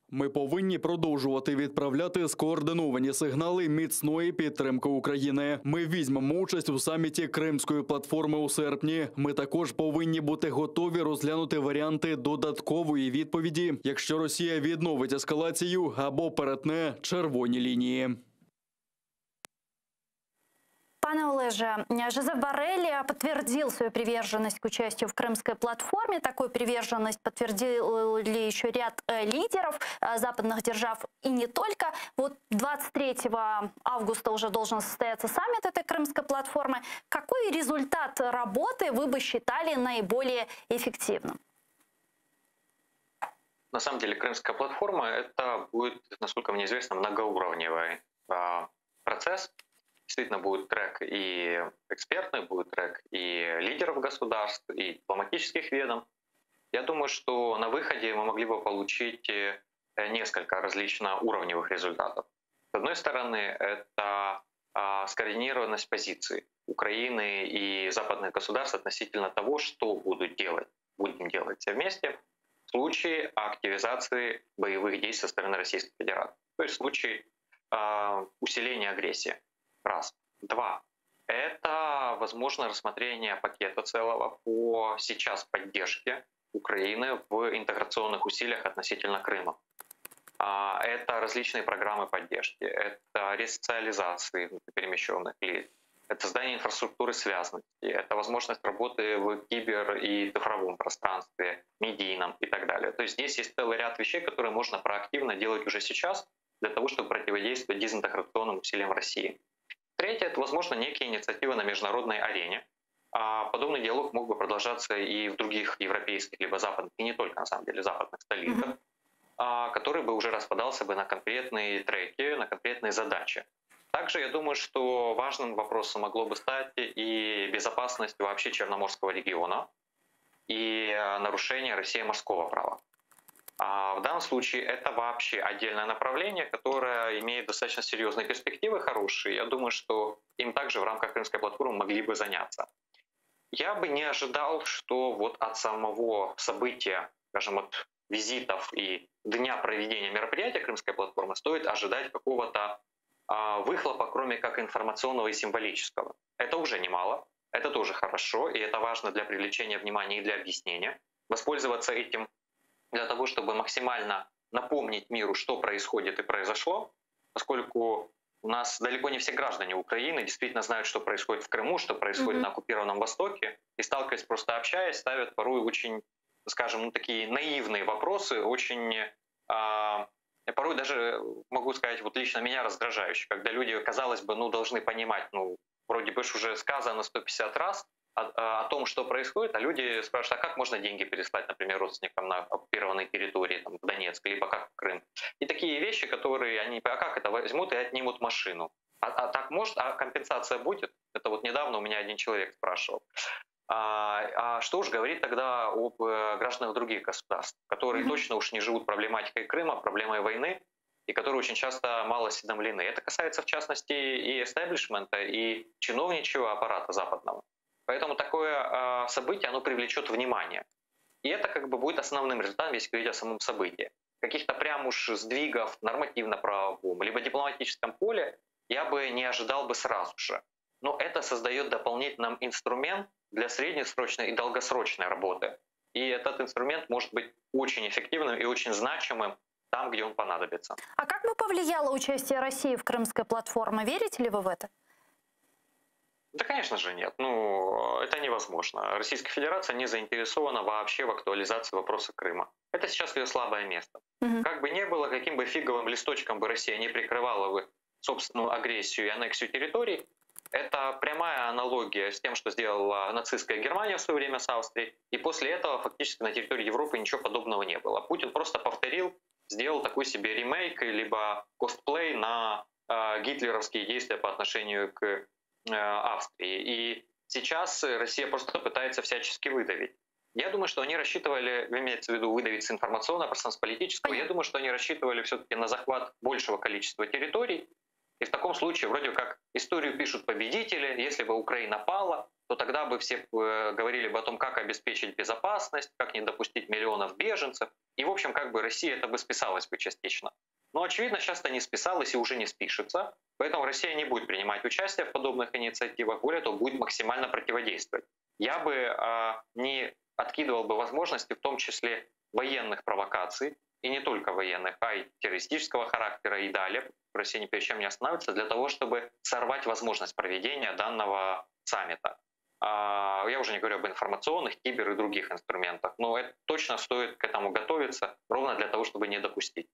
Ми повинні продовжувати відправляти скоординовані сигнали міцної підтримки України. Ми візьмемо участь у саміті Кримської платформи у серпні. Ми також повинні бути готові розглянути варіанти додаткової відповіді, якщо Росія відновить ескалацію або перетне червоні лінії. Пане Олеже, Жозеп Боррель подтвердил свою приверженность к участию в Крымской платформе. Такую приверженность подтвердили еще ряд лидеров западных держав и не только. Вот 23 августа уже должен состояться саммит этой Крымской платформы. Какой результат работы вы бы считали наиболее эффективным? На самом деле Крымская платформа — это будет, насколько мне известно, многоуровневый процесс. Действительно будет трек и экспертный, будет трек и лидеров государств, и дипломатических ведомств. Я думаю, что на выходе мы могли бы получить несколько различноуровневых результатов. С одной стороны, это скоординированность позиций Украины и западных государств относительно того, что будем делать все вместе в случае активизации боевых действий со стороны Российской Федерации. То есть в случае усиления агрессии. Раз. Два. Это, возможно, рассмотрение пакета целого по сейчас поддержке Украины в интеграционных усилиях относительно Крыма. Это различные программы поддержки, это ресоциализации перемещенных лиц, это создание инфраструктуры связанности, это возможность работы в кибер- и цифровом пространстве, медийном и так далее. То есть здесь есть целый ряд вещей, которые можно проактивно делать уже сейчас для того, чтобы противодействовать дезинтеграционным усилиям России. Третье — это, возможно, некие инициативы на международной арене. Подобный диалог мог бы продолжаться и в других европейских либо западных, и не только, на самом деле, западных столицах, который бы уже распадался бы на конкретные треки, на конкретные задачи. Также я думаю, что важным вопросом могло бы стать и безопасность вообще Черноморского региона, и нарушение России морского права. В данном случае это вообще отдельное направление, которое имеет достаточно серьезные перспективы, хорошие. Я думаю, что им также в рамках Крымской платформы могли бы заняться. Я бы не ожидал, что вот от самого события, скажем, от визитов и дня проведения мероприятия Крымской платформы стоит ожидать какого-то выхлопа, кроме как информационного и символического. Это уже немало, это тоже хорошо, и это важно для привлечения внимания и для объяснения. Воспользоваться этим для того, чтобы максимально напомнить миру, что происходит и произошло, поскольку у нас далеко не все граждане Украины действительно знают, что происходит в Крыму, что происходит на оккупированном Востоке, и, сталкиваясь, просто общаясь, ставят порой очень, скажем, такие наивные вопросы, очень, порой даже, могу сказать, вот лично меня раздражающие, когда люди, казалось бы, должны понимать, вроде бы уже сказано 150 раз, о том, что происходит, а люди спрашивают, а как можно деньги переслать, например, родственникам на оккупированной территории, там, в Донецк, либо как в Крым. И такие вещи, которые они, а как это, возьмут и отнимут машину. А так может, а компенсация будет? Это вот недавно у меня один человек спрашивал. А что уж говорить тогда об гражданах других государств, которые точно уж не живут проблематикой Крыма, проблемой войны, и которые очень часто мало осведомлены. Это касается, в частности, и эстеблишмента, и чиновничьего аппарата западного. Поэтому такое событие, оно привлечет внимание. И это как бы будет основным результатом, если говорить о самом событии. Каких-то прям уж сдвигов в нормативно-правовом, либо дипломатическом поле я бы не ожидал бы сразу же. Но это создает дополнительный инструмент для среднесрочной и долгосрочной работы. И этот инструмент может быть очень эффективным и очень значимым там, где он понадобится. А как бы повлияло участие России в Крымской платформе? Верите ли вы в это? Да, конечно же, нет. Это невозможно. Российская Федерация не заинтересована вообще в актуализации вопроса Крыма. Это сейчас ее слабое место. Как бы ни было, каким бы фиговым листочком бы Россия не прикрывала бы собственную агрессию и аннексию территорий, это прямая аналогия с тем, что сделала нацистская Германия в свое время с Австрией. И после этого фактически на территории Европы ничего подобного не было. Путин просто повторил, сделал такой себе ремейк, либо косплей на гитлеровские действия по отношению к Австрии. И сейчас Россия просто пытается всячески выдавить. Я думаю, что они рассчитывали, имеется в виду выдавить с информационного, пространства политического, я думаю, что они рассчитывали все-таки на захват большего количества территорий. И в таком случае вроде как историю пишут победители, если бы Украина пала, то тогда бы все говорили бы о том, как обеспечить безопасность, как не допустить миллионов беженцев. И, в общем, как бы Россия это бы списалась бы частично. Но, очевидно, сейчас это не списалось и уже не спишется. Поэтому Россия не будет принимать участие в подобных инициативах, более того, будет максимально противодействовать. Я бы не откидывал бы возможности, в том числе военных провокаций, и не только военных, а и террористического характера и далее. Россия ни перед чем не останавливается для того, чтобы сорвать возможность проведения данного саммита. Я уже не говорю об информационных, кибер и других инструментах, но это точно стоит к этому готовиться, ровно для того, чтобы не допустить.